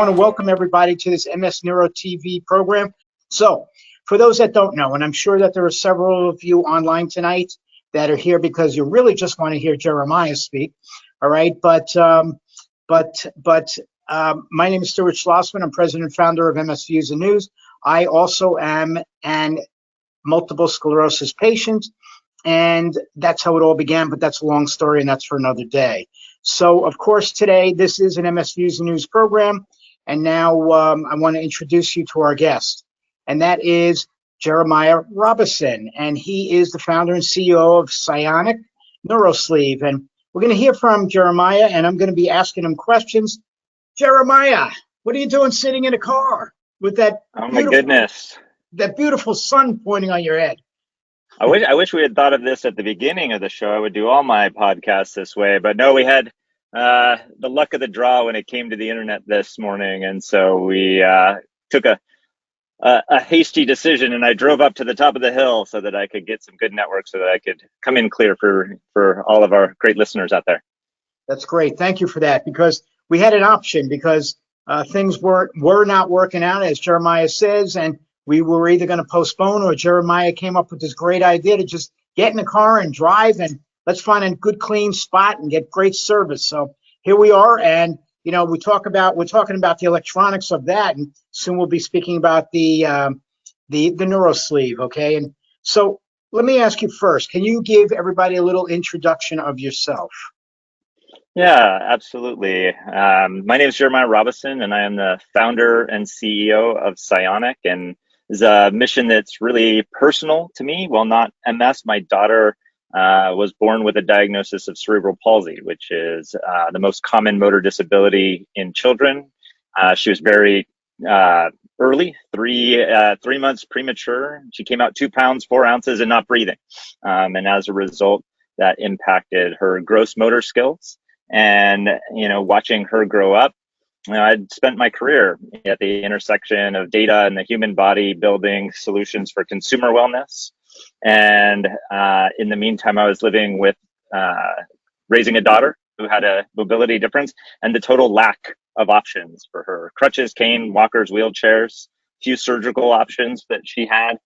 want to welcome everybody to this MS Neuro TV program. So, for those that don't know, and I'm sure that there are several of you online tonight that are here because you really just want to hear Jeremiah speak, all right? But my name is Stuart Schlossman. I'm president and founder of MS Views and News. I also am an multiple sclerosis patient, and that's how it all began, but that's a long story, and that's for another day. So, of course, today, this is an MS Views and News program, and now I want to introduce you to our guest, and that is Jeremiah Robison, and he is the founder and CEO of CIONIC Neurosleeve, and we're going to hear from Jeremiah, and I'm going to be asking him questions. Jeremiah, what are you doing sitting in a car with that that beautiful sun pointing on your head? I wish we had thought of this at the beginning of the show. I would do all my podcasts this way, but no, we had the luck of the draw when it came to the internet this morning, and so we took a hasty decision, and I drove up to the top of the hill so that I could get some good network, so that I could come in clear for all of our great listeners out there. That's great. Thank you for that, because we had an option, because things were not working out, as Jeremiah says, and we were either going to postpone, or Jeremiah came up with this great idea to just get in the car and drive, and let's find a good, clean spot and get great service. So here we are, and we're talking about the electronics of that, and soon we'll be speaking about the Neurosleeve. Okay, and so let me ask you first: can you give everybody a little introduction of yourself? Yeah, absolutely. My name is Jeremiah Robison, and I am the founder and CEO of CIONIC, and is a mission that's really personal to me. Well, not MS. My daughter was born with a diagnosis of cerebral palsy, which is the most common motor disability in children. She was very early, three months premature. She came out 2 pounds, 4 ounces, and not breathing. And as a result, that impacted her gross motor skills. And, watching her grow up, I'd spent my career at the intersection of data and the human body, building solutions for consumer wellness. And in the meantime, I was living with raising a daughter who had a mobility difference, and the total lack of options for her: crutches, cane, walkers, wheelchairs, few surgical options that she had.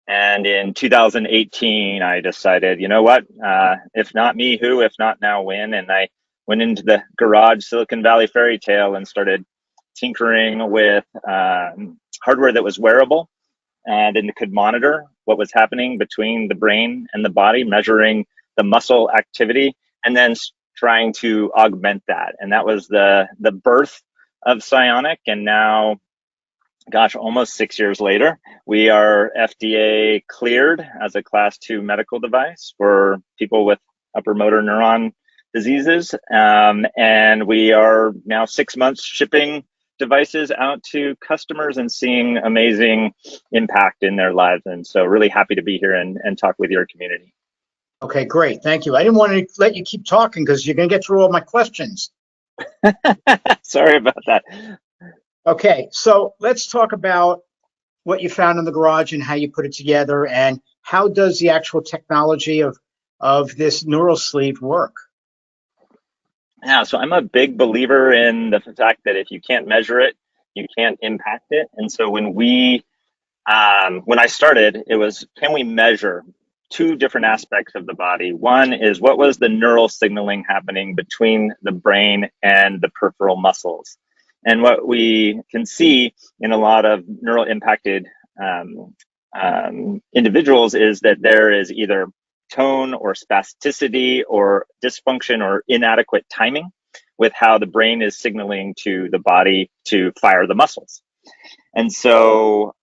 And in 2018, I decided, you know what, if not me, who? If not now, when? And I went into the garage Silicon Valley fairy tale and started tinkering with hardware that was wearable and could monitor what was happening between the brain and the body, measuring the muscle activity, and then trying to augment that. And that was the birth of CIONIC. And now, gosh, almost 6 years later, we are FDA cleared as a Class 2 medical device for people with upper motor neuron diseases. And we are now 6 months shipping devices out to customers and seeing amazing impact in their lives. And so really happy to be here and talk with your community. Okay, great. Thank you. I didn't want to let you keep talking because you're going to get through all my questions. Sorry about that. Okay, so let's talk about what you found in the garage and how you put it together, and how does the actual technology of this Neurosleeve work? Yeah, so I'm a big believer in the fact that if you can't measure it, you can't impact it. And so when I started, it was, can we measure two different aspects of the body? One is, what was the neural signaling happening between the brain and the peripheral muscles? And what we can see in a lot of neural impacted individuals is that there is either tone or spasticity or dysfunction or inadequate timing with how the brain is signaling to the body to fire the muscles. And so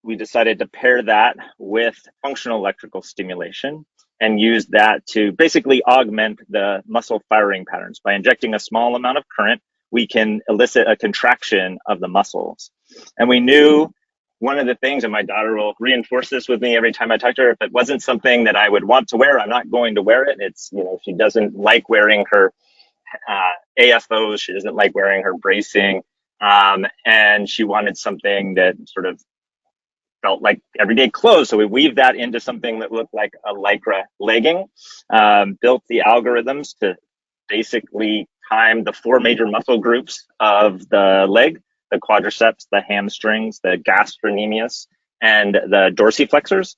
we decided to pair that with functional electrical stimulation and use that to basically augment the muscle firing patterns. By injecting a small amount of current, we can elicit a contraction of the muscles. And we knew one of the things, and my daughter will reinforce this with me every time I talk to her, if it wasn't something that I would want to wear, I'm not going to wear it. It's, she doesn't like wearing her AFOs. She doesn't like wearing her bracing. And she wanted something that sort of felt like everyday clothes. So we weaved that into something that looked like a Lycra legging, built the algorithms to basically time the 4 major muscle groups of the leg the quadriceps, the hamstrings, the gastrocnemius, and the dorsiflexors,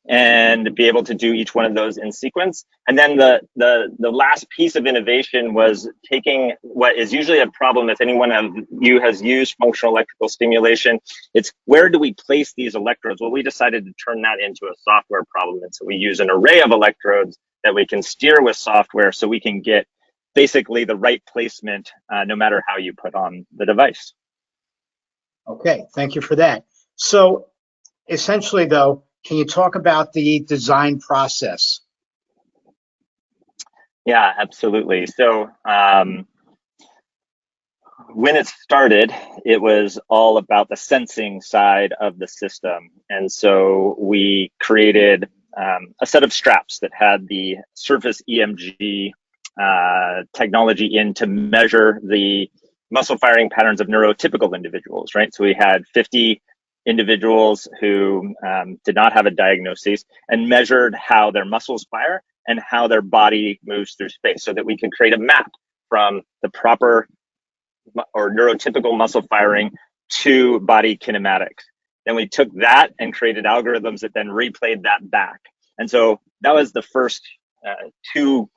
and be able to do each one of those in sequence. And then the last piece of innovation was taking what is usually a problem if anyone of you has used functional electrical stimulation. It's where do we place these electrodes? Well, we decided to turn that into a software problem. And so we use an array of electrodes that we can steer with software so we can get basically the right placement no matter how you put on the device. Okay, thank you for that. So essentially though, can you talk about the design process? Yeah, absolutely. So when it started, it was all about the sensing side of the system. And so we created a set of straps that had the surface EMG technology in to measure the muscle firing patterns of neurotypical individuals, right? So we had 50 individuals who did not have a diagnosis and measured how their muscles fire and how their body moves through space so that we could create a map from the proper or neurotypical muscle firing to body kinematics. Then we took that and created algorithms that then replayed that back. And so that was the first 2.5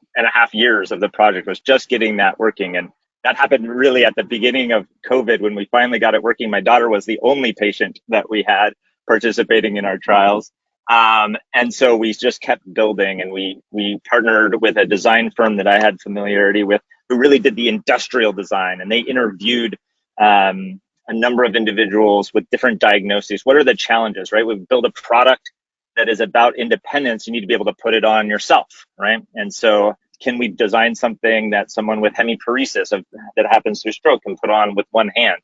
years of the project, was just getting that working. And that happened really at the beginning of COVID when we finally got it working. My daughter was the only patient that we had participating in our trials. And so we just kept building, and we partnered with a design firm that I had familiarity with who really did the industrial design, and they interviewed a number of individuals with different diagnoses. What are the challenges, right? We build a product that is about independence. You need to be able to put it on yourself, right? And so can we design something that someone with hemiparesis that happens through stroke can put on with one hand?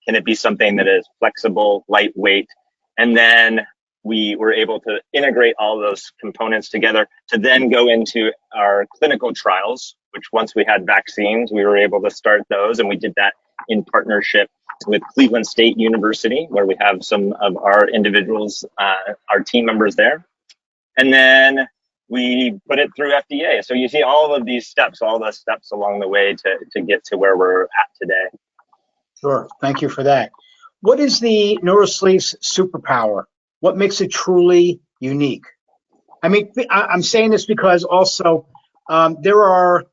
Can it be something that is flexible, lightweight? And then we were able to integrate all those components together to then go into our clinical trials, which once we had vaccines, we were able to start those. And we did that in partnership with Cleveland State University, where we have some of our individuals, our team members there. And then we put it through FDA. So you see all of these steps, all the steps along the way to get to where we're at today. Sure, thank you for that. What is the NeuroSleeve's superpower? What makes it truly unique? I mean, I'm saying this because also there are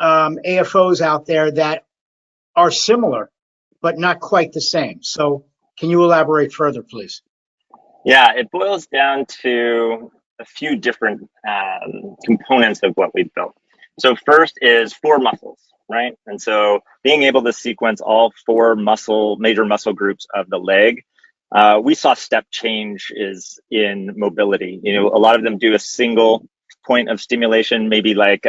AFOs out there that are similar, but not quite the same. So can you elaborate further, please? Yeah, it boils down to a few different components of what we've built. So first is 4 muscles, right? And so being able to sequence all 4 major muscle groups of the leg, we saw step change is in mobility. You know, a lot of them do a single point of stimulation, maybe like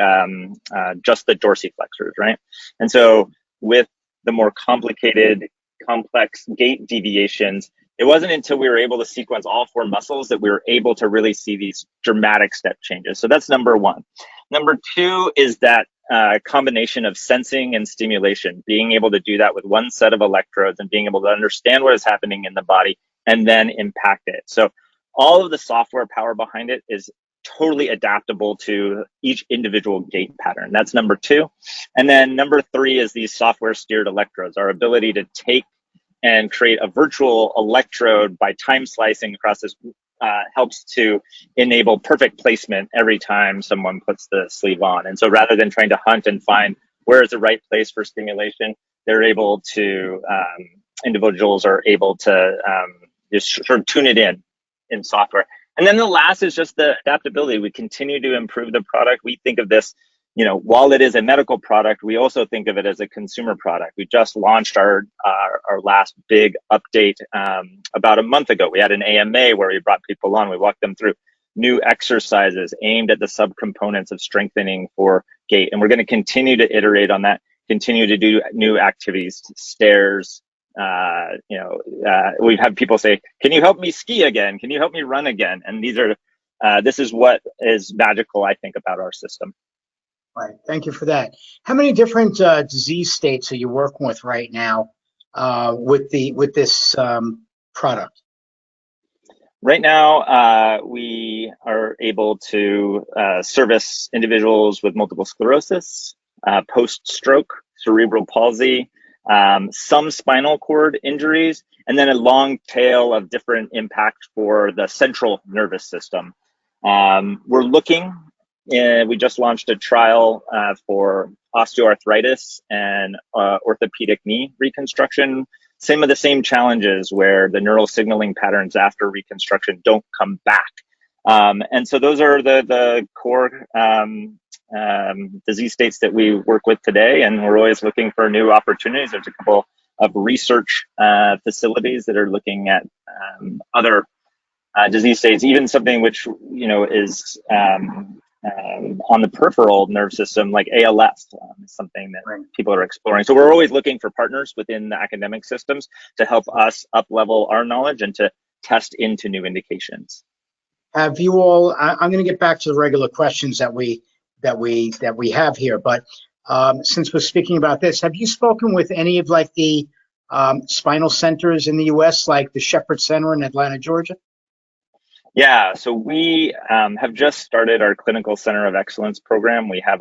just the dorsiflexors, right? And so with the more complicated, complex gait deviations, it wasn't until we were able to sequence all 4 muscles that we were able to really see these dramatic step changes. So that's number 1. Number 2 is that combination of sensing and stimulation, being able to do that with one set of electrodes and being able to understand what is happening in the body and then impact it. So all of the software power behind it is totally adaptable to each individual gait pattern. That's number 2. And then number 3 is these software steered electrodes, our ability to take and create a virtual electrode by time slicing across this helps to enable perfect placement every time someone puts the sleeve on. And so rather than trying to hunt and find where is the right place for stimulation, they're able to, individuals are able to just sort of tune it in software. And then the last is just the adaptability. We continue to improve the product. We think of this, you know, while it is a medical product, we also think of it as a consumer product. We just launched our last big update about a month ago. We had an AMA where we brought people on. We walked them through new exercises aimed at the subcomponents of strengthening for gait. And we're going to continue to iterate on that, continue to do new activities, stairs. We've had people say, can you help me ski again? Can you help me run again? And this is what is magical, I think, about our system. Right. Thank you for that. How many different disease states are you working with right now with this product? Right now, we are able to service individuals with multiple sclerosis, post-stroke, cerebral palsy, some spinal cord injuries, and then a long tail of different impacts for the central nervous system. We're looking, we just launched a trial for osteoarthritis and orthopedic knee reconstruction. Some of the same challenges where the neural signaling patterns after reconstruction don't come back. And so those are the core disease states that we work with today, and we're always looking for new opportunities. There's a couple of research facilities that are looking at other disease states, even something which is on the peripheral nerve system, like ALS, is something that people are exploring. So we're always looking for partners within the academic systems to help us up-level our knowledge and to test into new indications. Have you all? I'm going to get back to the regular questions that we have here, but since we're speaking about this, have you spoken with any of like the spinal centers in the U.S., like the Shepherd Center in Atlanta, Georgia? Yeah, so we have just started our Clinical Center of Excellence program. We have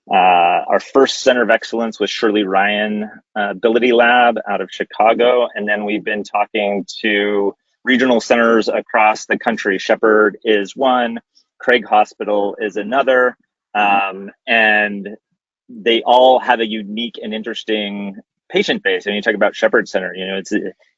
our first Center of Excellence with Shirley Ryan Ability Lab out of Chicago, and then we've been talking to regional centers across the country. Shepherd is one, Craig Hospital is another, and they all have a unique and interesting patient base. And you talk about Shepherd Center,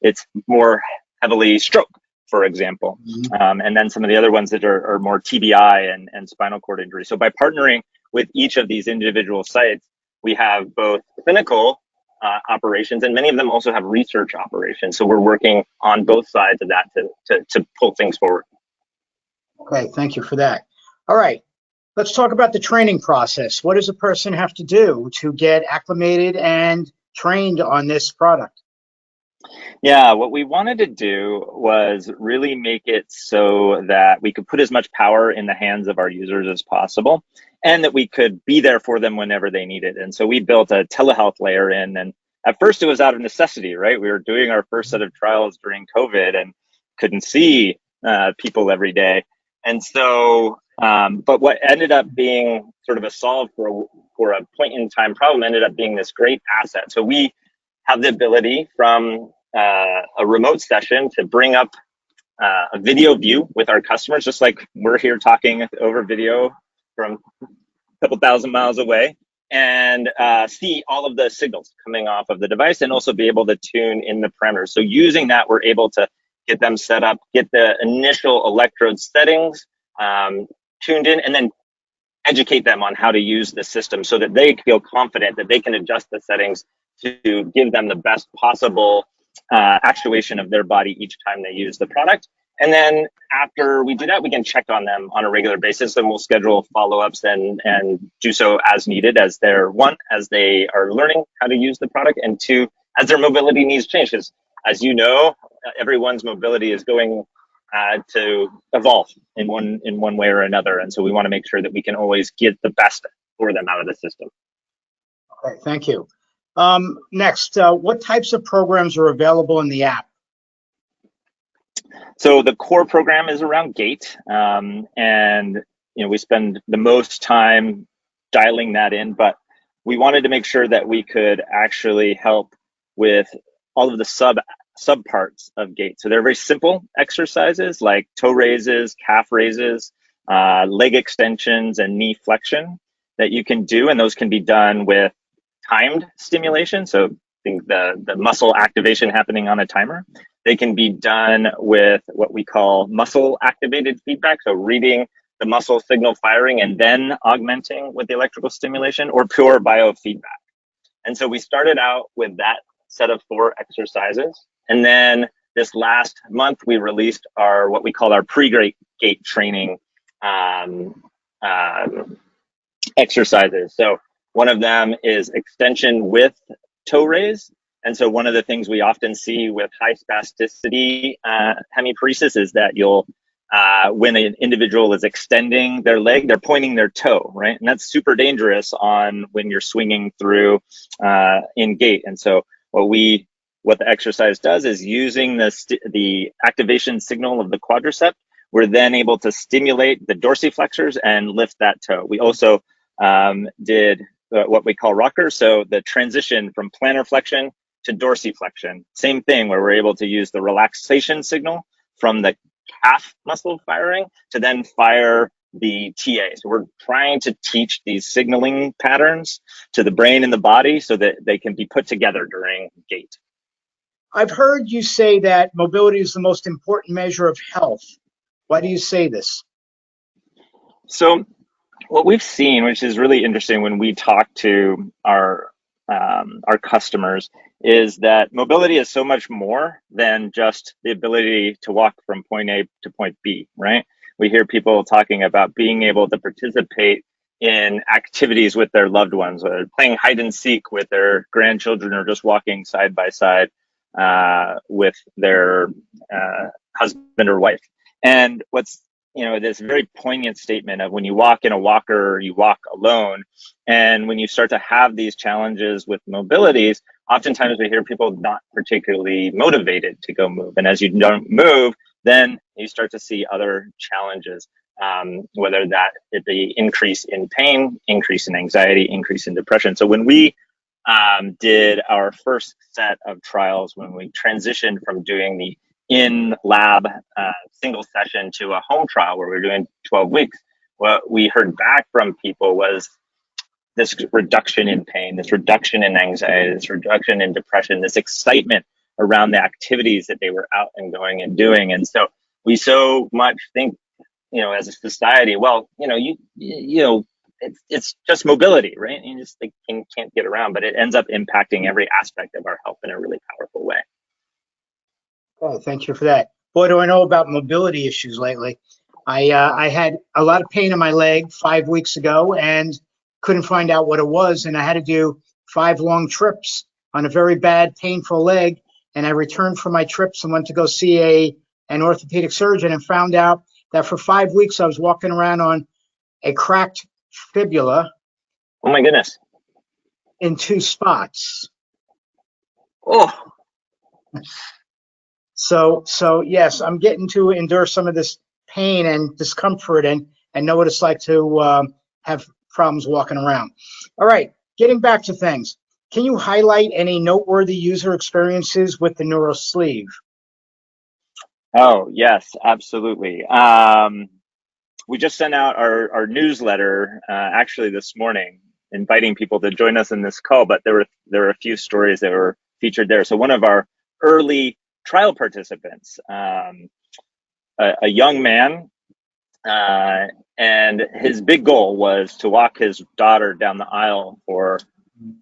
it's more heavily stroke, for example, and then some of the other ones that are more TBI and spinal cord injury. So by partnering with each of these individual sites, we have both clinical operations, and many of them also have research operations. So we're working on both sides of that to pull things forward. Okay, thank you for that. All right, let's talk about the training process. What does a person have to do to get acclimated and trained on this product? Yeah, what we wanted to do was really make it so that we could put as much power in the hands of our users as possible, and that we could be there for them whenever they need it. And so we built a telehealth layer in, and at first it was out of necessity, right? We were doing our first set of trials during COVID and couldn't see people every day. And so, but what ended up being sort of a solve for a point in time problem ended up being this great asset. So we have the ability from a remote session to bring up a video view with our customers, just like we're here talking over video from a couple thousand miles away, and see all of the signals coming off of the device, and also be able to tune in the parameters. So using that, we're able to get them set up, get the initial electrode settings tuned in, and then educate them on how to use the system so that they feel confident that they can adjust the settings to give them the best possible actuation of their body each time they use the product. And then after we do that, we can check on them on a regular basis, and we'll schedule follow-ups and do so as needed, as they are learning how to use the product, and two, as their mobility needs change. Because as you know, everyone's mobility is going to evolve in one way or another. And so we want to make sure that we can always get the best for them out of the system. Okay, thank you. Next, what types of programs are available in the app? So the core program is around gait, and we spend the most time dialing that in, but we wanted to make sure that we could actually help with all of the sub parts of gait. So they're very simple exercises like toe raises, calf raises, leg extensions, and knee flexion that you can do, and those can be done with timed stimulation. So I think the muscle activation happening on a timer. They can be done with what we call muscle activated feedback. So reading the muscle signal firing and then augmenting with the electrical stimulation, or pure biofeedback. And so we started out with that set of 4 exercises. And then this last month, we released what we call our pre-gait training exercises. So one of them is extension with toe raise. And so one of the things we often see with high spasticity hemiparesis is that when an individual is extending their leg, they're pointing their toe, right? And that's super dangerous when you're swinging through in gait. And so what the exercise does is, using the activation signal of the quadricep, we're then able to stimulate the dorsiflexors and lift that toe. We also did what we call rocker. So the transition from plantar flexion to dorsiflexion, same thing, where we're able to use the relaxation signal from the calf muscle firing to then fire the TA. So we're trying to teach these signaling patterns to the brain and the body so that they can be put together during gait. I've heard you say that mobility is the most important measure of health. Why do you say this? So what we've seen, which is really interesting when we talk to our customers, is that mobility is so much more than just the ability to walk from point A to point B, right? We hear people talking about being able to participate in activities with their loved ones, whether playing hide and seek with their grandchildren or just walking side by side with their husband or wife. And what's, this very poignant statement of when you walk in a walker, you walk alone. And when you start to have these challenges with mobilities, oftentimes we hear people not particularly motivated to go move. And as you don't move, then you start to see other challenges, whether that it be increase in pain, increase in anxiety, increase in depression. So when we did our first set of trials, when we transitioned from doing the in-lab single session to a home trial where we're doing 12 weeks, what we heard back from people was this reduction in pain, this reduction in anxiety, this reduction in depression, this excitement around the activities that they were out and going and doing. And so we so much think, as a society, well, it's just mobility, right? You just can't get around, but it ends up impacting every aspect of our health in a really powerful way. Oh, thank you for that. Boy, do I know about mobility issues lately. I had a lot of pain in my leg 5 weeks ago and couldn't find out what it was. And I had to do 5 long trips on a very bad, painful leg. And I returned from my trips and went to go see an orthopedic surgeon and found out that for 5 weeks I was walking around on a cracked fibula. Oh my goodness. In 2 spots. Oh. So yes, I'm getting to endure some of this pain and discomfort and know what it's like to have problems walking around. All right, getting back to things. Can you highlight any noteworthy user experiences with the NeuroSleeve? Oh, yes, absolutely. We just sent out our newsletter actually this morning, inviting people to join us in this call, but there were a few stories that were featured there. So one of our early trial participants, a young man, and his big goal was to walk his daughter down the aisle for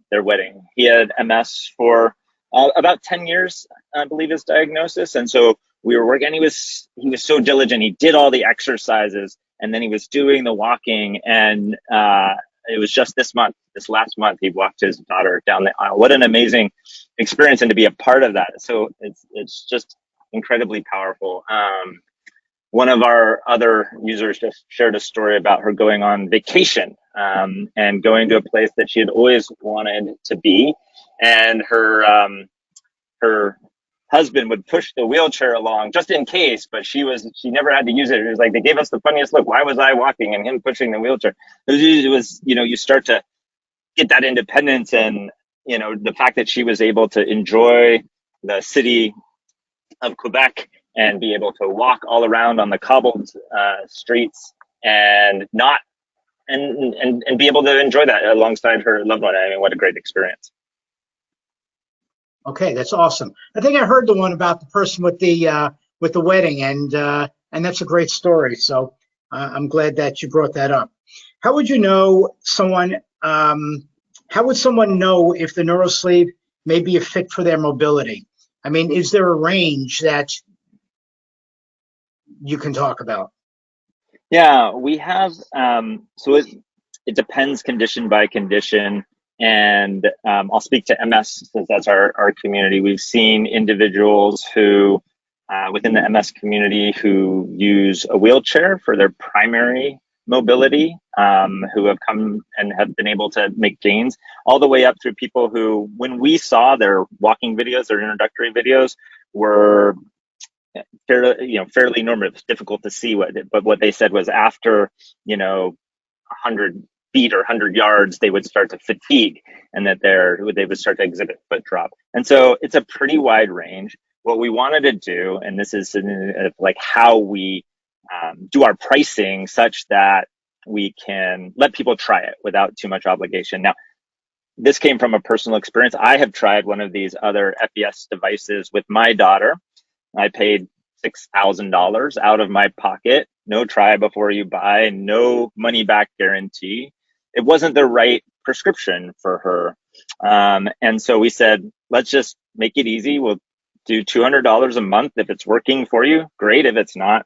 their wedding. He had MS for about 10 years, I believe, his diagnosis. And so we were working, and he was so diligent. He did all the exercises, and then he was doing the walking. And it was just this last month, he walked his daughter down the aisle. What an amazing experience, and to be a part of that. So it's just incredibly powerful. One of our other users just shared a story about her going on vacation and going to a place that she had always wanted to be. And her husband would push the wheelchair along just in case, but she never had to use it. It was like, they gave us the funniest look. Why was I walking and him pushing the wheelchair? It was, you start to get that independence, and, the fact that she was able to enjoy the city of Quebec and be able to walk all around on the cobbled streets and be able to enjoy that alongside her loved one. I mean, what a great experience. Okay, that's awesome. I think I heard the one about the person with the wedding, and that's a great story. So I'm glad that you brought that up. How would you know someone? How would someone know if the NeuroSleeve may be a fit for their mobility? I mean, is there a range that you can talk about? Yeah, we have. So it depends condition by condition. And I'll speak to MS since that's our community. We've seen individuals who, within the MS community, who use a wheelchair for their primary mobility, who have come and have been able to make gains, all the way up through people who, when we saw their walking videos, their introductory videos, were fairly normative. It's difficult to see but what they said was after, 100 feet or 100 yards, they would start to fatigue, and that they would start to exhibit foot drop. And so it's a pretty wide range. What we wanted to do, and this is like how we do our pricing such that we can let people try it without too much obligation. Now, this came from a personal experience. I have tried one of these other FES devices with my daughter. I paid $6,000 out of my pocket. No try before you buy, no money back guarantee. It wasn't the right prescription for her. And so we said, let's just make it easy. We'll do $200 a month. If it's working for you, great. If it's not,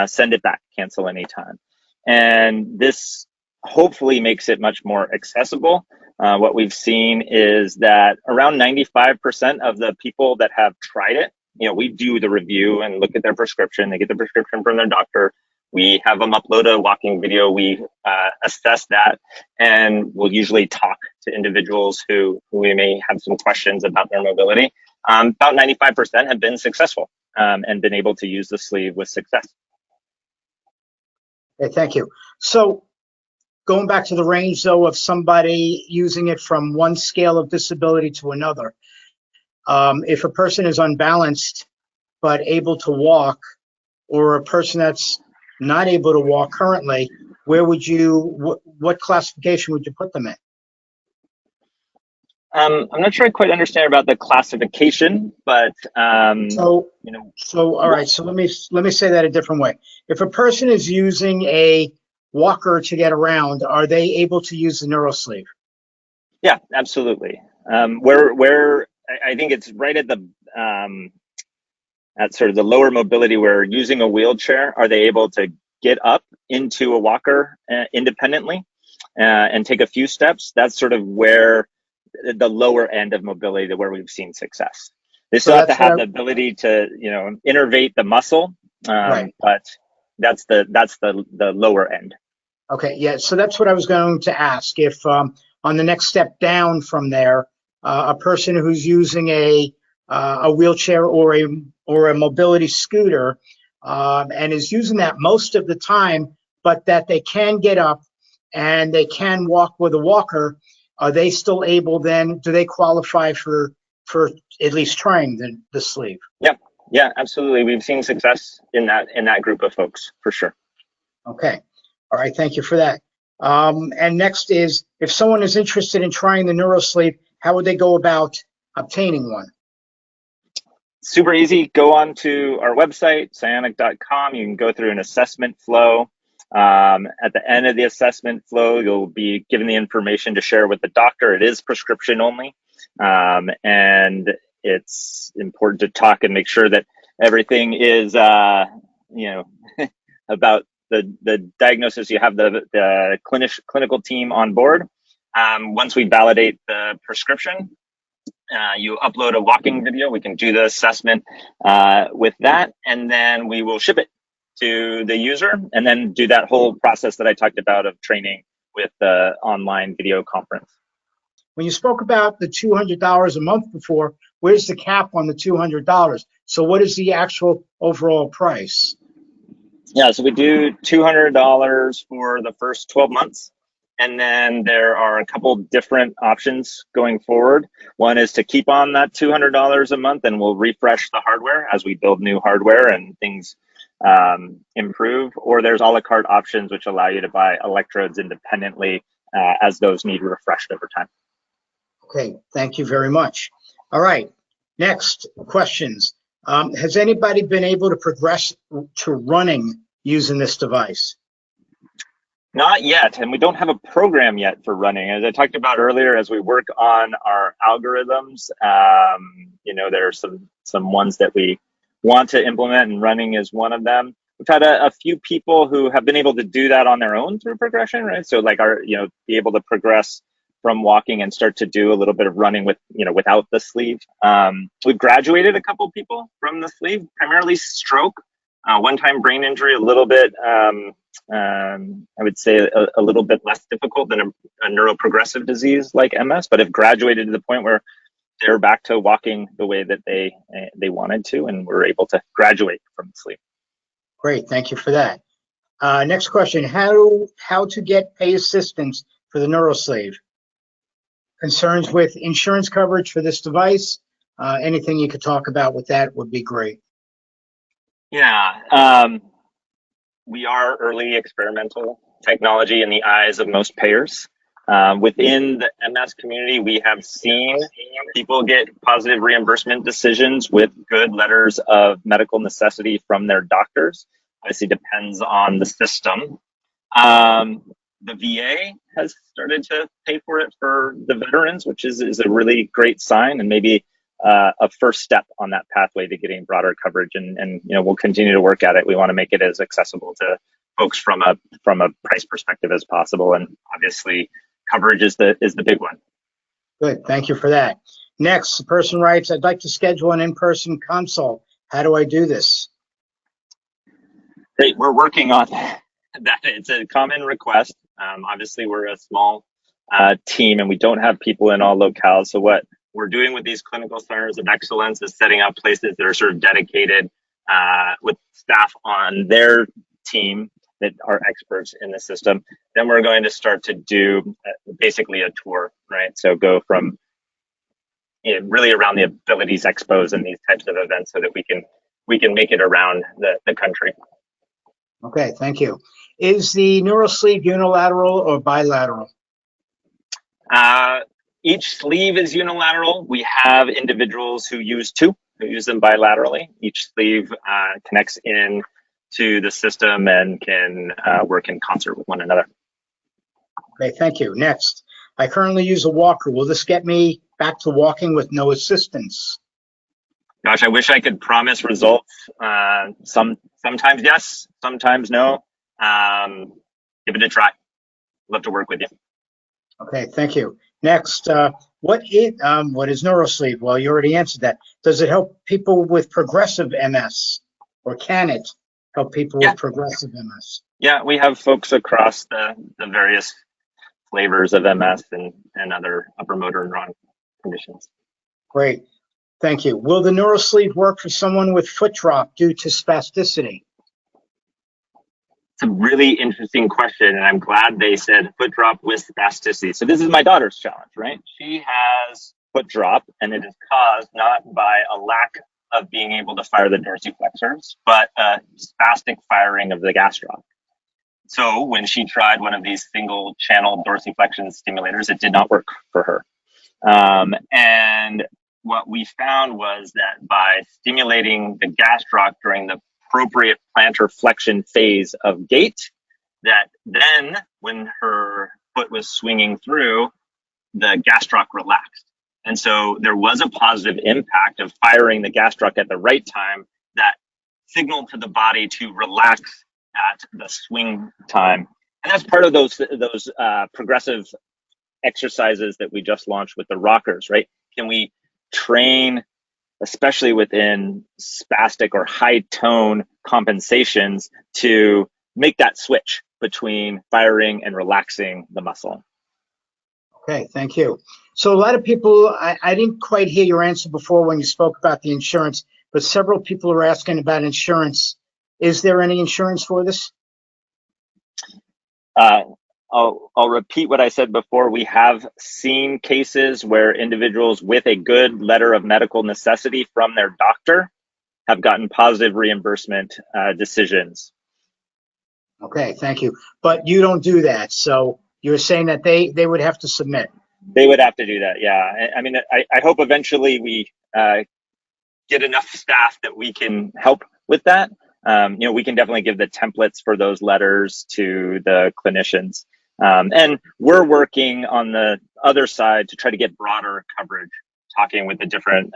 send it back, cancel anytime. And this hopefully makes it much more accessible. What we've seen is that around 95% of the people that have tried it, we do the review and look at their prescription. They get the prescription from their doctor. We have them upload a walking video. We assess that, and we'll usually talk to individuals who we may have some questions about their mobility. About 95% have been successful and been able to use the sleeve with success. Okay, thank you. So going back to the range, though, of somebody using it from one scale of disability to another, if a person is unbalanced but able to walk, or a person that's not able to walk currently, where would you, what classification would you put them in? I'm not sure I quite understand about the classification, but all right. So let me say that a different way. If a person is using a walker to get around, are they able to use the NeuroSleeve? Yeah, absolutely. Where I think it's right at the at sort of the lower mobility, where using a wheelchair, are they able to get up into a walker independently and take a few steps? That's sort of where the lower end of mobility, where we've seen success. They still have to have the ability to, innervate the muscle, right. But that's the lower end. Okay, yeah. So that's what I was going to ask. If on the next step down from there, a person who's using a wheelchair or a mobility scooter and is using that most of the time, but that they can get up and they can walk with a walker, are they still able then? Do they qualify for at least trying the sleeve? Yeah, absolutely. We've seen success in that group of folks for sure. Okay. All right. Thank you for that. And next is, if someone is interested in trying the NeuroSleeve, how would they go about obtaining one? Super easy. Go on to our website, CIONIC.com. You can go through an assessment flow. At the end of the assessment flow, you'll be given the information to share with the doctor. It is prescription only. And it's important to talk and make sure that everything is, about the diagnosis. You have the clinical team on board. Once we validate the prescription, you upload a walking video. We can do the assessment with that, and then we will ship it to the user, and then do that whole process that I talked about of training with the online video conference. When you spoke about the $200 a month before, where's the cap on the $200? So what is the actual overall price? Yeah, so we do $200 for the first 12 months. And then there are a couple different options going forward. One is to keep on that $200 a month, and we'll refresh the hardware as we build new hardware and things improve. Or there's a la carte options, which allow you to buy electrodes independently as those need refreshed over time. Okay, thank you very much. All right, next questions. Has anybody been able to progress to running using this device? Not yet, and we don't have a program yet for running. As I talked about earlier, as we work on our algorithms, there are some ones that we want to implement, and running is one of them. We've had a few people who have been able to do that on their own through progression, right? So like be able to progress from walking and start to do a little bit of running without the sleeve. We've graduated a couple people from the sleeve, primarily stroke, one-time brain injury, a little bit, I would say a little bit less difficult than a neuroprogressive disease like MS, but have graduated to the point where they're back to walking the way that they wanted to, and were able to graduate from the sleeve. Great, thank you for that. Next question, how to get pay assistance for the NeuroSleeve? Concerns with insurance coverage for this device? Anything you could talk about with that would be great. Yeah, we are early experimental technology in the eyes of most payers. Within the MS community, we have seen people get positive reimbursement decisions with good letters of medical necessity from their doctors. Obviously, depends on the system. The VA has started to pay for it for the veterans, which is a really great sign, and maybe a first step on that pathway to getting broader coverage. And we'll continue to work at it. We want to make it as accessible to folks from a price perspective as possible, and obviously coverage is the big one. Good, thank you for that. Next, the person writes, I'd like to schedule an in-person consult. How do I do this? Great, we're working on that. It's a common request. Obviously, we're a small team and we don't have people in all locales. So what we're doing with these clinical centers of excellence is setting up places that are sort of dedicated with staff on their team that are experts in the system. Then we're going to start to do basically a tour, right? So go from really around the abilities expos and these types of events so that we can make it around the country. Okay, thank you. Is the NeuroSleeve unilateral or bilateral? Each sleeve is unilateral. We have individuals who use two, who use them bilaterally. Each sleeve connects in to the system and can work in concert with one another. Okay, thank you. Next, I currently use a walker. Will this get me back to walking with no assistance? Gosh, I wish I could promise results. Sometimes yes, sometimes no. Give it a try. Love to work with you. Okay, thank you. Next, what is NeuroSleeve? Well, you already answered that. Does it help people with progressive MS, or can it help people with progressive MS? Yeah, we have folks across the various flavors of MS and other upper motor neuron conditions. Great, thank you. Will the NeuroSleeve work for someone with foot drop due to spasticity? It's a really interesting question, and I'm glad they said foot drop with spasticity. So this is my daughter's challenge, right? She has foot drop, and it is caused not by a lack of being able to fire the dorsiflexors, but a spastic firing of the gastroc. So when she tried one of these single channel dorsiflexion stimulators, it did not work for her. And what we found was that by stimulating the gastroc during the appropriate plantar flexion phase of gait, that then when her foot was swinging through, the gastroc relaxed. And so there was a positive impact of firing the gastroc at the right time that signaled to the body to relax at the swing time. And that's part of those progressive exercises that we just launched with the rockers, right? Can we train, especially within spastic or high tone compensations, to make that switch between firing and relaxing the muscle? Okay, thank you. So a lot of people, I didn't quite hear your answer before when you spoke about the insurance, but several people are asking about insurance. Is there any insurance for this? I'll repeat what I said before. We have seen cases where individuals with a good letter of medical necessity from their doctor have gotten positive reimbursement decisions. Okay, thank you. But you don't do that. So you're saying that they would have to submit. They would have to do that, yeah. I mean, I hope eventually we get enough staff that we can help with that. We can definitely give the templates for those letters to the clinicians. And we're working on the other side to try to get broader coverage, talking with the different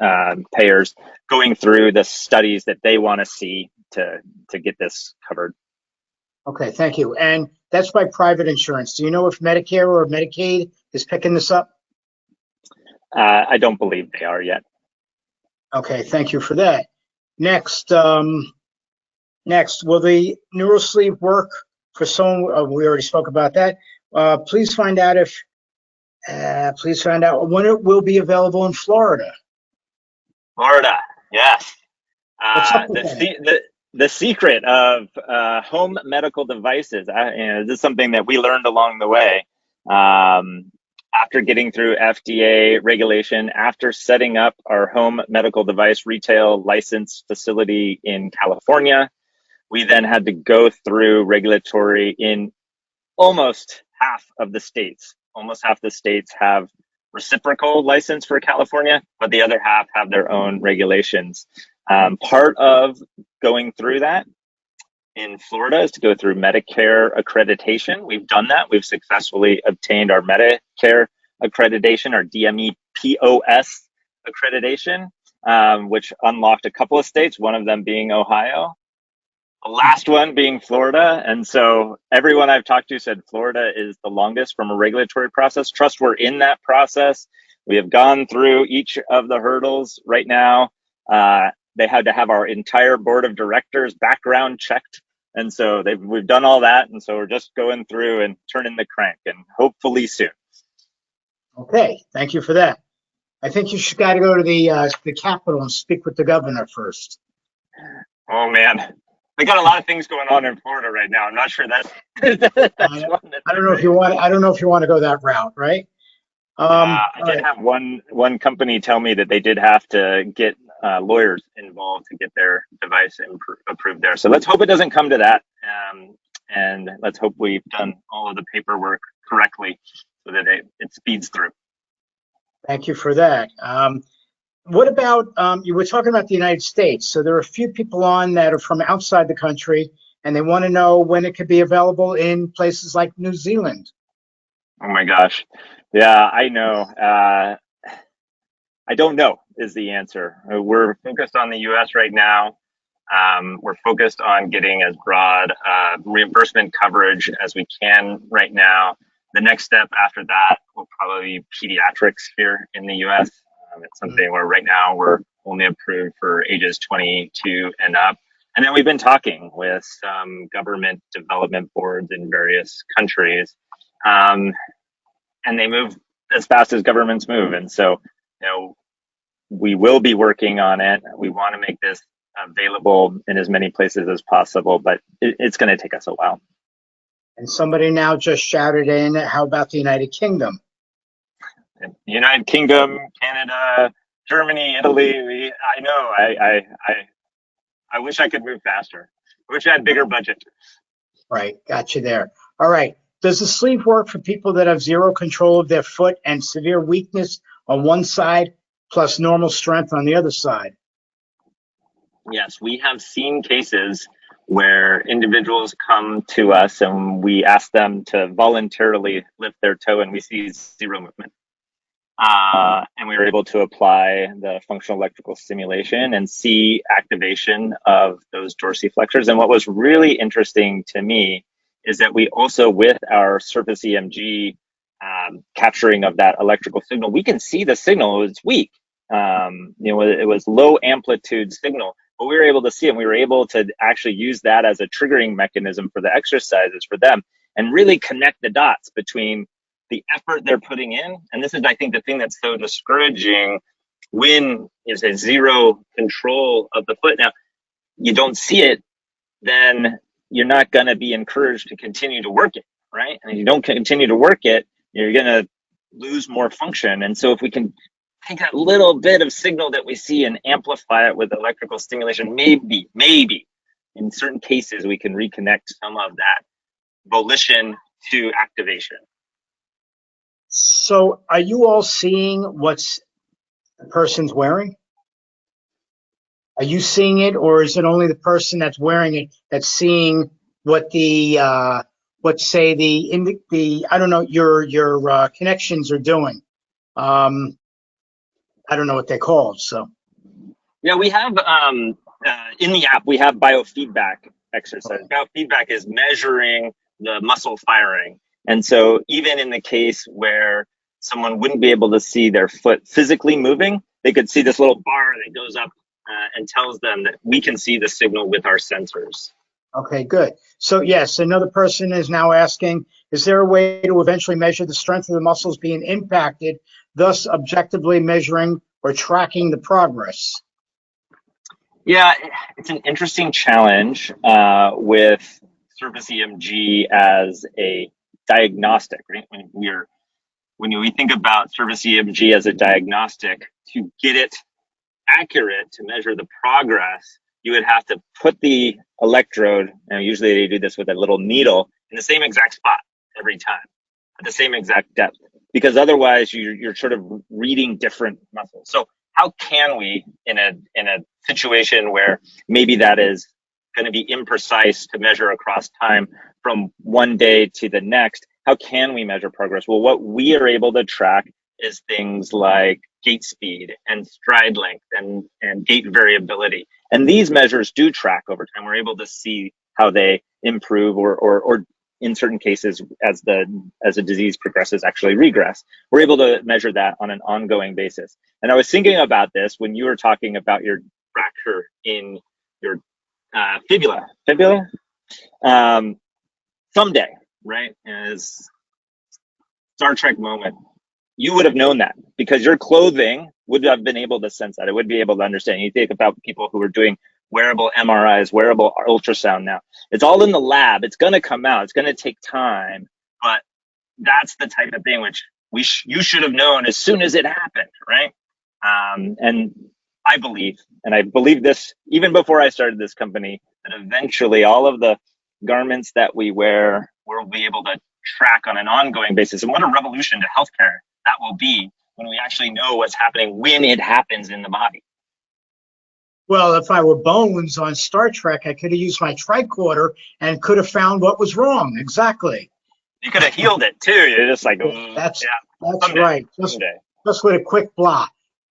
payers, going through the studies that they want to see to get this covered. Okay, thank you. And that's by private insurance. Do you know if Medicare or Medicaid is picking this up? I don't believe they are yet. Okay, thank you for that. Next, will the NeuroSleeve work for someone? We already spoke about that. Please find out when it will be available in Florida. Florida, yes. What's up with that? the secret of home medical devices. This is something that we learned along the way. After getting through FDA regulation, after setting up our home medical device retail license facility in California, we then had to go through regulatory in almost half of the states. Almost half the states have reciprocal license for California, but the other half have their own regulations. Part of going through that in Florida is to go through Medicare accreditation. We've done that. We've successfully obtained our Medicare accreditation, our DME POS accreditation, which unlocked a couple of states, one of them being Ohio, the last one being Florida. And so everyone I've talked to said Florida is the longest from a regulatory process. Trust we're in that process. We have gone through each of the hurdles right now. They had to have our entire board of directors background checked. And so we've done all that. And so we're just going through and turning the crank, and hopefully soon. Okay, thank you for that. I think you should got to go to the Capitol and speak with the governor first. Oh man, we got a lot of things going on in Florida right now. I'm not sure that's one that I don't know if you want. I don't know if you want to go that route, right? I did have one company tell me that they did have to get lawyers involved to get their device approved there. So let's hope it doesn't come to that, and let's hope we've done all of the paperwork correctly so that it speeds through. Thank you for that. What about, you were talking about the United States. So there are a few people on that are from outside the country, and they want to know when it could be available in places like New Zealand. Oh my gosh. Yeah, I know. I don't know is the answer. We're focused on the US right now. We're focused on getting as broad reimbursement coverage as we can right now. The next step after that will probably be pediatrics here in the US. It's something where right now we're only approved for ages 22 and up. And then we've been talking with some government development boards in various countries. And they move as fast as governments move. And so, we will be working on it. We want to make this available in as many places as possible, but it's going to take us a while. And somebody now just shouted in, how about the United Kingdom? United Kingdom, Canada, Germany, Italy. I know. I wish I could move faster. I wish I had bigger budget. Right. Got you there. All right. Does the sleeve work for people that have zero control of their foot and severe weakness on one side plus normal strength on the other side? Yes, we have seen cases where individuals come to us and we ask them to voluntarily lift their toe and we see zero movement. And we were able to apply the functional electrical stimulation and see activation of those dorsiflexors. And what was really interesting to me is that we also, with our surface EMG capturing of that electrical signal, we can see the signal. It's weak. It was low amplitude signal, but we were able to see it. And we were able to actually use that as a triggering mechanism for the exercises for them and really connect the dots between the effort they're putting in. And this is, I think, the thing that's so discouraging when is a zero control of the foot. Now, you don't see it, then you're not going to be encouraged to continue to work it, right? And if you don't continue to work it, you're going to lose more function. And so if we can take that little bit of signal that we see and amplify it with electrical stimulation, maybe in certain cases, we can reconnect some of that volition to activation. So are you all seeing what's the person's wearing? Are you seeing it, or is it only the person that's wearing it that's seeing what the I don't know, your connections are doing? I don't know what they're called. So yeah, we have in the app we have biofeedback exercise. Biofeedback is measuring the muscle firing. And so even in the case where someone wouldn't be able to see their foot physically moving, they could see this little bar that goes up and tells them that we can see the signal with our sensors. Okay, good. So yes, another person is now asking, is there a way to eventually measure the strength of the muscles being impacted, thus objectively measuring or tracking the progress? Yeah, it's an interesting challenge with surface EMG as a diagnostic, right? When we think about surface EMG as a diagnostic, to get it accurate to measure the progress, you would have to put the electrode, and usually they do this with a little needle, in the same exact spot every time, at the same exact depth, because otherwise you're sort of reading different muscles. So how can we, in a situation where maybe that is going to be imprecise to measure across time from one day to the next, how can we measure progress? Well, what we are able to track is things like gait speed and stride length and gait variability. And these measures do track over time. We're able to see how they improve or in certain cases, as a disease progresses, actually regress. We're able to measure that on an ongoing basis. And I was thinking about this when you were talking about your fracture in your fibula. Someday, right, as Star Trek moment, you would have known that because your clothing would have been able to sense that. It would be able to understand. You think about people who are doing wearable MRIs, wearable ultrasound now. It's all in the lab. It's going to come out. It's going to take time. But that's the type of thing which you should have known as soon as it happened, right? And I believe this even before I started this company, that eventually all of the garments that we wear will be able to track on an ongoing basis. And what a revolution to healthcare that will be when we actually know what's happening when it happens in the body. Well, if I were Bones on Star Trek, I could have used my tricorder and could have found what was wrong. Exactly. You could have healed it too. You're just like, that's someday, right. Just with a quick blah.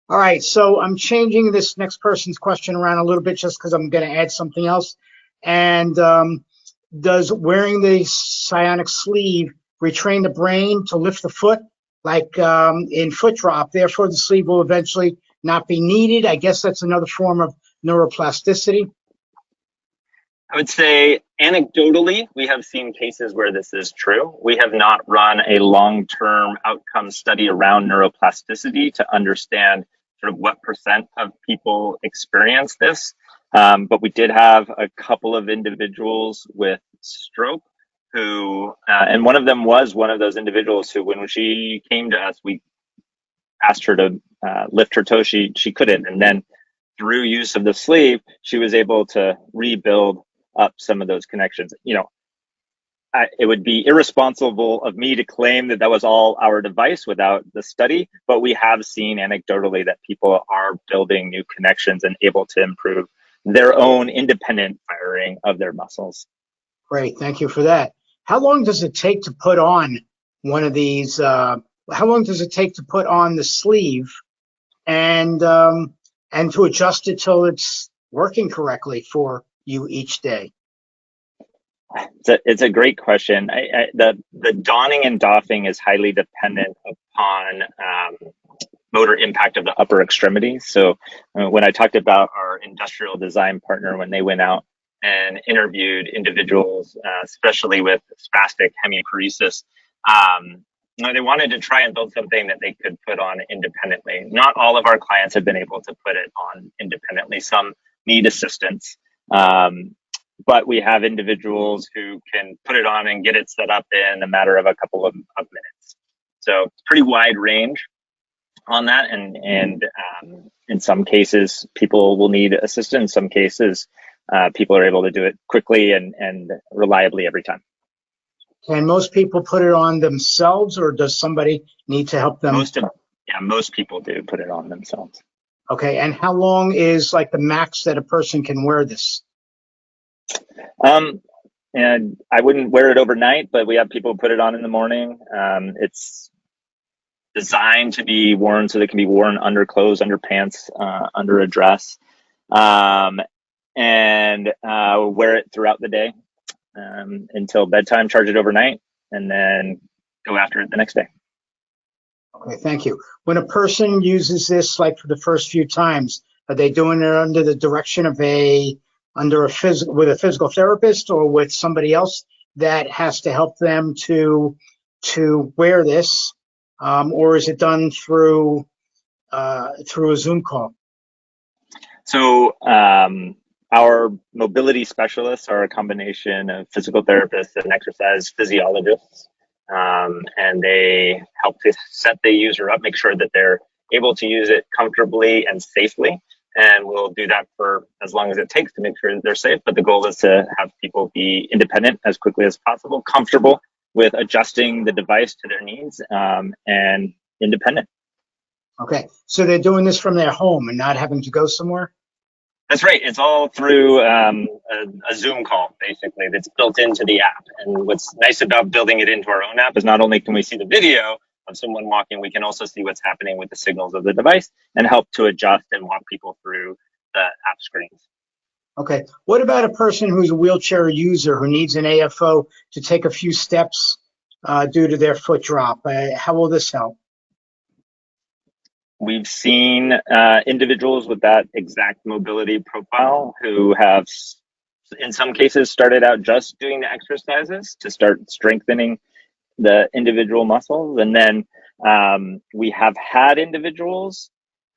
All right, so I'm changing this next person's question around a little bit just because I'm going to add something else. And does wearing the CIONIC sleeve retrain the brain to lift the foot, like in foot drop? Therefore, the sleeve will eventually not be needed. I guess that's another form of neuroplasticity. I would say anecdotally, we have seen cases where this is true. We have not run a long-term outcome study around neuroplasticity to understand sort of what percent of people experience this. But we did have a couple of individuals with stroke who, and one of them was one of those individuals who, when she came to us, we asked her to lift her toe. She couldn't. And then through use of the sleeve, she was able to rebuild up some of those connections. It would be irresponsible of me to claim that was all our device without the study, but we have seen anecdotally that people are building new connections and able to improve their own independent firing of their muscles. Great, thank you for that. How long does it take to put on one of these? How long does it take to put on the sleeve and to adjust it till it's working correctly for you each day? It's a great question. The donning and doffing is highly dependent upon motor impact of the upper extremities. So when I talked about our industrial design partner, when they went out and interviewed individuals, especially with spastic hemiparesis, they wanted to try and build something that they could put on independently. Not all of our clients have been able to put it on independently. Some need assistance. But we have individuals who can put it on and get it set up in a matter of a couple of minutes. So it's pretty wide range on that. And in some cases, people will need assistance. In some cases, people are able to do it quickly and reliably every time. Can most people put it on themselves, or does somebody need to help them? Most people do put it on themselves. Okay, and how long is like the max that a person can wear this? And I wouldn't wear it overnight, but we have people put it on in the morning. It's designed to be worn so that it can be worn under clothes, under pants, under a dress, and wear it throughout the day until bedtime, charge it overnight, and then go after it the next day. Okay, thank you. When a person uses this, like for the first few times, are they doing it under the direction of with a physical therapist or with somebody else that has to help them to wear this, or is it done through a Zoom call? So our mobility specialists are a combination of physical therapists and exercise physiologists. And they help to set the user up, make sure that they're able to use it comfortably and safely. And we'll do that for as long as it takes to make sure that they're safe. But the goal is to have people be independent as quickly as possible, comfortable with adjusting the device to their needs, and independent. Okay, so they're doing this from their home and not having to go somewhere? That's right. It's all through a Zoom call, basically, that's built into the app. And what's nice about building it into our own app is not only can we see the video of someone walking, we can also see what's happening with the signals of the device and help to adjust and walk people through the app screens. Okay, what about a person who's a wheelchair user who needs an AFO to take a few steps due to their foot drop? How will this help? We've seen individuals with that exact mobility profile who have, in some cases, started out just doing the exercises to start strengthening the individual muscles. And then we have had individuals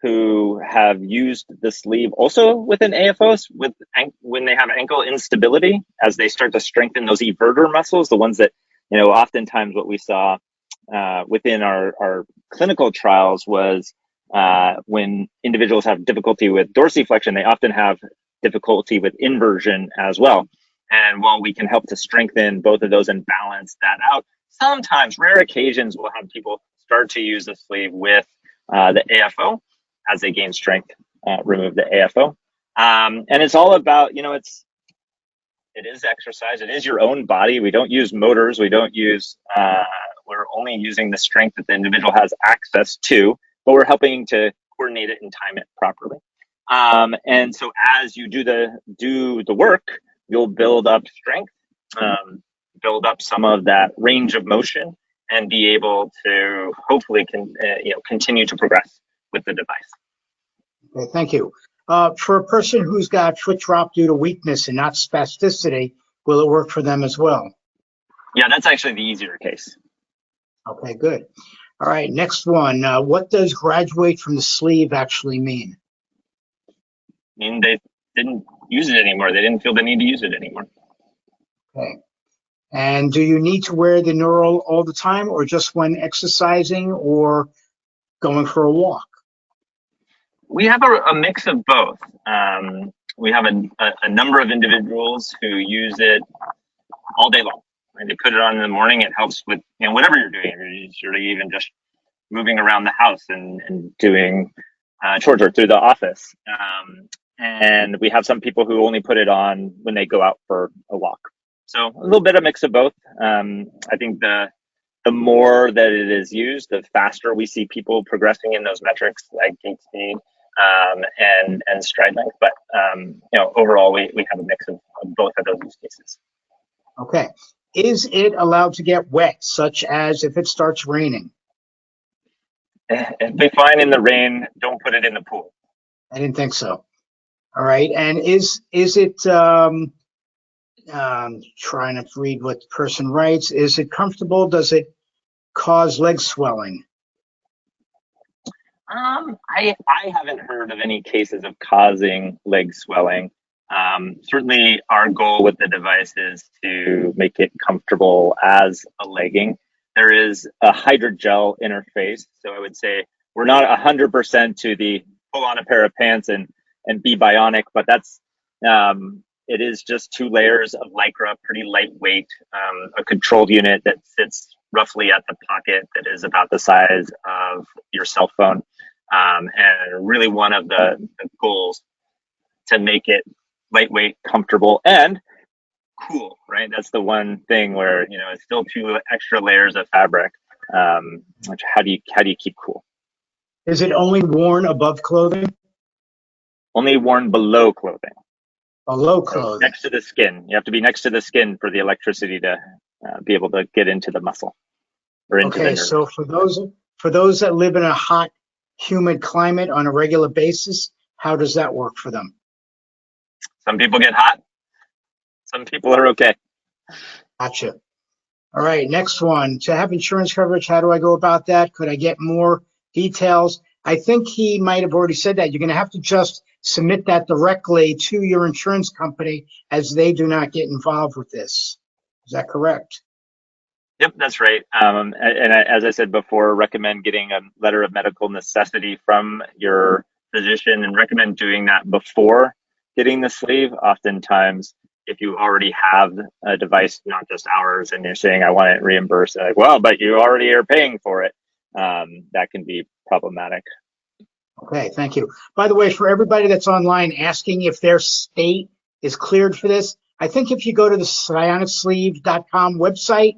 who have used the sleeve also with an AFO when they have ankle instability, as they start to strengthen those everter muscles, the ones that, oftentimes what we saw within our clinical trials was when individuals have difficulty with dorsiflexion, they often have difficulty with inversion as well. And while we can help to strengthen both of those and balance that out, sometimes, rare occasions, we'll have people start to use the sleeve with the AFO as they gain strength, remove the AFO. And it's all about, it is exercise. It is your own body. We don't use motors. We don't use, we're only using the strength that the individual has access to, but we're helping to coordinate it and time it properly. And so as you do the work, you'll build up strength, build up some of that range of motion, and be able to hopefully continue to progress with the device. Okay, thank you. For a person who's got foot drop due to weakness and not spasticity, will it work for them as well? Yeah, that's actually the easier case. Okay, good. All right, next one. What does graduate from the sleeve actually mean? I mean, they didn't use it anymore. They didn't feel the need to use it anymore. Okay. And do you need to wear the neural all the time, or just when exercising or going for a walk? We have a mix of both. We have a number of individuals who use it all day long. Right? They put it on in the morning. It helps with whatever you're doing. You're even just moving around the house and doing chores or through the office. And we have some people who only put it on when they go out for a walk. So a little bit of mix of both. I think the more that it is used, the faster we see people progressing in those metrics like gait speed and stride length. But overall, we have a mix of both of those use cases. Okay. Is it allowed to get wet, such as if it starts raining? If they find in the rain, don't put it in the pool. I didn't think so. All right. And is it trying to read what the person writes? Is it comfortable? Does it cause leg swelling? I haven't heard of any cases of causing leg swelling. Certainly our goal with the device is to make it comfortable as a legging. There is a hydrogel interface. So I would say we're not 100% to the pull on a pair of pants and be bionic, but that's, it is just 2 layers of Lycra, pretty lightweight, a controlled unit that sits roughly at the pocket that is about the size of your cell phone. And really one of the goals to make it lightweight, comfortable, and cool, right? That's the one thing where, it's still 2 extra layers of fabric. Which how do you keep cool? Is it only worn above clothing? Only worn below clothing. Below clothing. So next to the skin. You have to be next to the skin for the electricity to be able to get into the muscle or into the nerve. So for those that live in a hot, humid climate on a regular basis, how does that work for them? Some people get hot. Some people are okay. Gotcha. All right, next one. To have insurance coverage, how do I go about that? Could I get more details? I think he might have already said that. You're going to have to just submit that directly to your insurance company, as they do not get involved with this. Is that correct? Yep, that's right. As I said before, recommend getting a letter of medical necessity from your physician, and recommend doing that before getting the sleeve. Oftentimes, if you already have a device, not just ours, and you're saying, I want it reimbursed, like, well, but you already are paying for it, that can be problematic. Okay, thank you. By the way, for everybody that's online asking if their state is cleared for this, I think if you go to the CIONICsleeve.com website,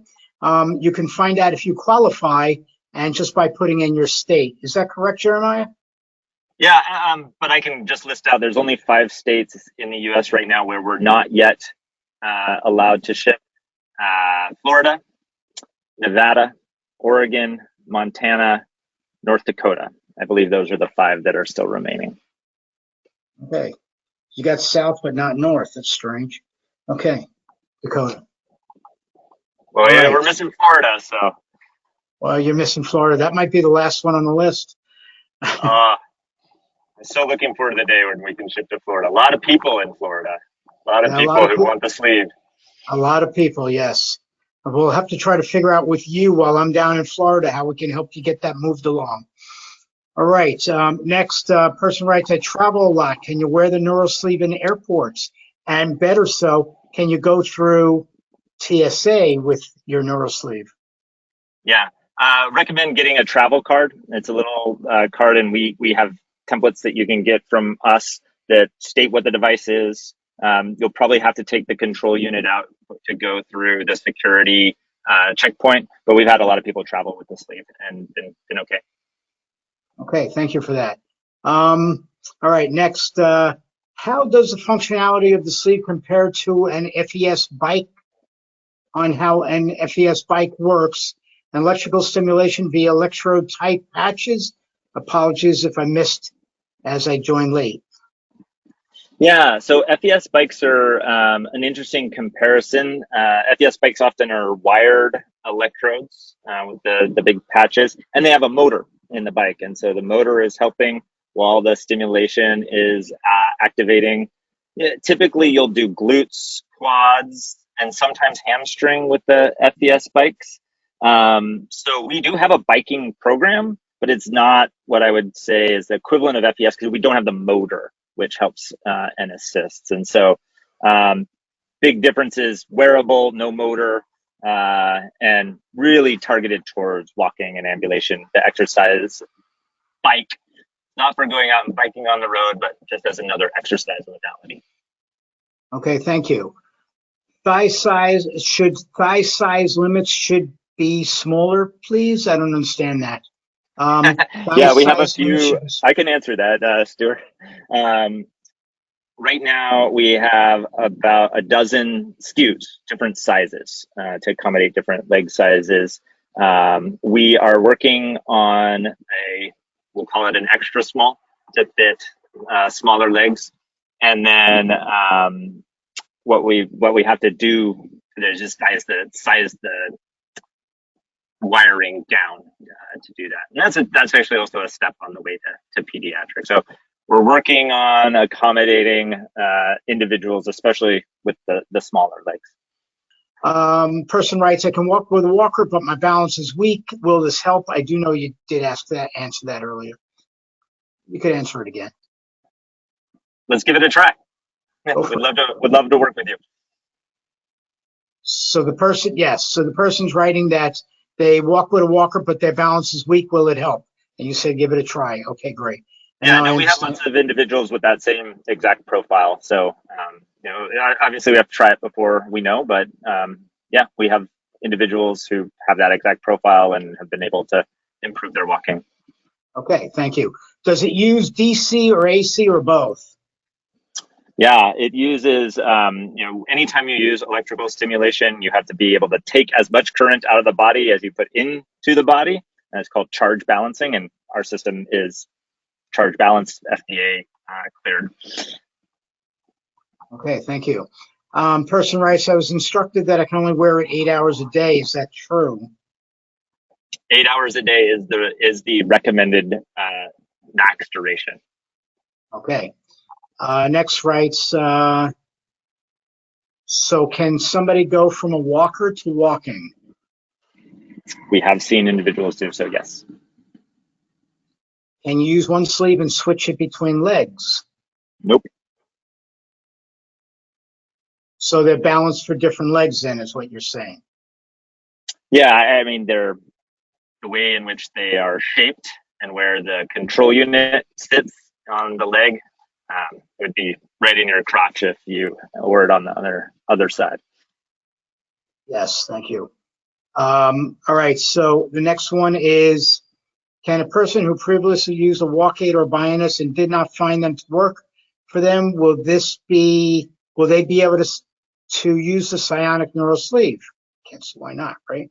you can find out if you qualify, and just by putting in your state. Is that correct, Jeremiah? Yeah, but I can just list out, there's only 5 states in the US right now where we're not yet allowed to ship. Florida, Nevada, Oregon, Montana, North Dakota. I believe those are the 5 that are still remaining. Okay. You got south, but not north. That's strange. Okay. Dakota. Well, yeah, we're missing Florida, so. Well, you're missing Florida. That might be the last one on the list. I'm still looking forward to the day when we can ship to Florida. A lot of people in Florida. A lot of people who want the sleeve. A lot of people, yes. We'll have to try to figure out with you while I'm down in Florida how we can help you get that moved along. All right. Next person writes, I travel a lot. Can you wear the neural sleeve in airports? And better so, can you go through TSA with your neural sleeve? Yeah. Recommend getting a travel card. It's a little card, and we have templates that you can get from us that state what the device is. You'll probably have to take the control unit out to go through the security checkpoint, but we've had a lot of people travel with the sleeve and been okay. Okay, thank you for that. All right, next, how does the functionality of the sleeve compare to an FES bike, on how an FES bike works? Electrical stimulation via electrode type patches? Apologies if I missed as I joined late. Yeah, so FES bikes are an interesting comparison. FES bikes often are wired electrodes with the big patches, and they have a motor in the bike. And so the motor is helping while the stimulation is activating. Typically, you'll do glutes, quads, and sometimes hamstring with the FES bikes. So we do have a biking program, but it's not what I would say is the equivalent of FES because we don't have the motor, which helps and assists. And so big differences: wearable, no motor, and really targeted towards walking and ambulation. The exercise bike, not for going out and biking on the road, but just as another exercise modality. Okay, thank you. Thigh size limits should be smaller, please? I don't understand that. Yeah, we have a few. I can answer that, Stuart. Right now, we have about a dozen SKUs, different sizes, to accommodate different leg sizes. We are working on we'll call it an extra small to fit smaller legs. And then what we have to do is just size the wiring down to do that. And that's actually also a step on the way to pediatrics. So we're working on accommodating individuals, especially with the smaller legs. Person writes, I can walk with a walker, but my balance is weak. Will this help? I do know you did answer that earlier. You could answer it again. Let's give it a try. Would love to work with you. So the person's writing that they walk with a walker, but their balance is weak. Will it help? And you said give it a try. Okay, great. Yeah, no, we have lots of individuals with that same exact profile. So, obviously we have to try it before we know, but yeah, we have individuals who have that exact profile and have been able to improve their walking. Okay, thank you. Does it use DC or AC or both? Yeah, it uses, anytime you use electrical stimulation, you have to be able to take as much current out of the body as you put into the body. And it's called charge balancing. And our system is charge balanced, FDA cleared. Okay, thank you. Person writes, I was instructed that I can only wear it 8 hours a day. Is that true? 8 hours a day is the recommended max duration. Okay. Next writes, so can somebody go from a walker to walking? We have seen individuals do so, yes. Can you use one sleeve and switch it between legs? Nope. So they're balanced for different legs then, is what you're saying? Yeah, I mean, they're the way in which they are shaped and where the control unit sits on the leg would be right in your crotch if you were it on the other side. Yes, thank you. All right, so the next one is, can a person who previously used a walk aid or Bionus and did not find them to work for them, will they be able to use the CIONIC neural sleeve? Can't see why not, right?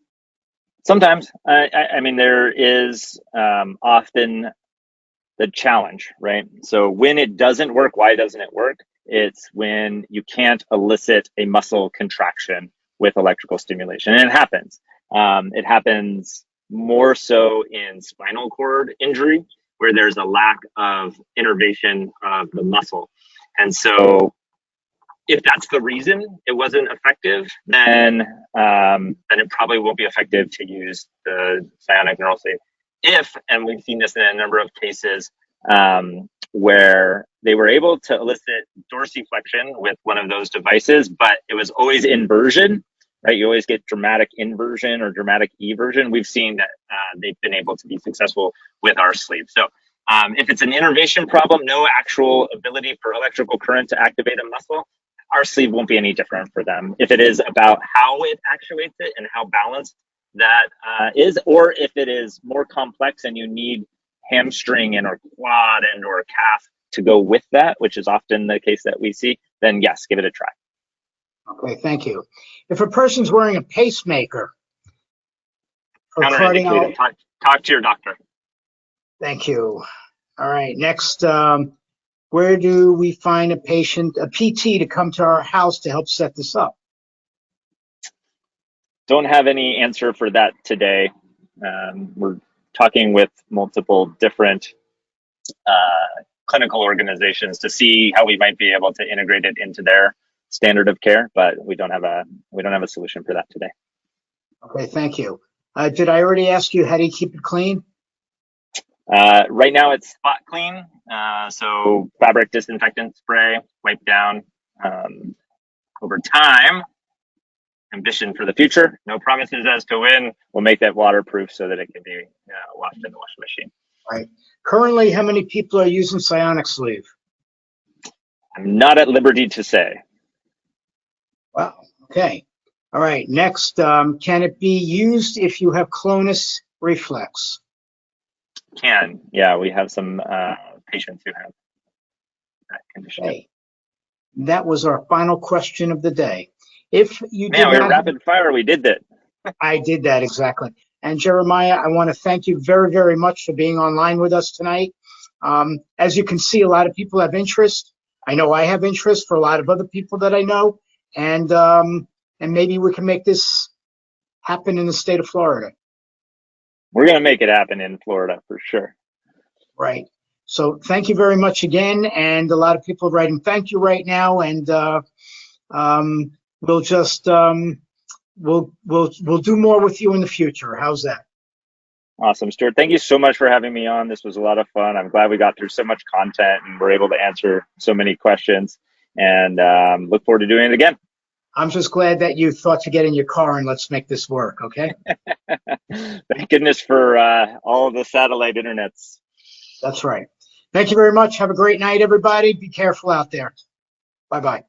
Sometimes. I mean, there is often the challenge, right? So when it doesn't work, why doesn't it work? It's when you can't elicit a muscle contraction with electrical stimulation. And it happens. It happens more so in spinal cord injury, where there's a lack of innervation of the muscle. And so if that's the reason it wasn't effective, then it probably won't be effective to use the CIONIC neural sleeve. If, and we've seen this in a number of cases, where they were able to elicit dorsiflexion with one of those devices, but it was always inversion, right? You always get dramatic inversion or dramatic eversion. We've seen that they've been able to be successful with our sleeve. So if it's an innervation problem, no actual ability for electrical current to activate a muscle, our sleeve won't be any different for them. If it is about how it actuates it and how balanced that is, or if it is more complex and you need hamstring and or quad and or calf to go with that, which is often the case that we see, then yes, give it a try. Okay, thank you. If a person's wearing a pacemaker for counterindicated, talk to your doctor. Thank you. All right, next, where do we find a PT to come to our house to help set this up? Don't have any answer for that today. We're talking with multiple different clinical organizations to see how we might be able to integrate it into their standard of care, but we don't have a solution for that today. Okay, thank you. Did I already ask you how do you keep it clean? Right now it's spot clean, so fabric disinfectant spray, wipe down. Over time, ambition for the future, no promises as to when, we'll make that waterproof so that it can be washed in the washing machine. Right. Currently, how many people are using CIONIC sleeve? I'm not at liberty to say. Wow, okay. All right, next, can it be used if you have clonus reflex? Can, yeah, we have some patients who have that condition. Okay. That was our final question of the day. If you did we were rapid fire, we did that. I did that, exactly. And Jeremiah, I want to thank you very, very much for being online with us tonight. As you can see, a lot of people have interest. I know I have interest for a lot of other people that I know. And maybe we can make this happen in the state of Florida. We're going to make it happen in Florida for sure. Right. So thank you very much again. And a lot of people are writing thank you right now. And we'll just we'll do more with you in the future. How's that? Awesome, Stuart. Thank you so much for having me on. This was a lot of fun. I'm glad we got through so much content and we're able to answer so many questions, and look forward to doing it again. I'm just glad that you thought to get in your car and let's make this work, okay? Thank goodness for all of the satellite internets. That's right. Thank you very much. Have a great night, everybody. Be careful out there. Bye-bye.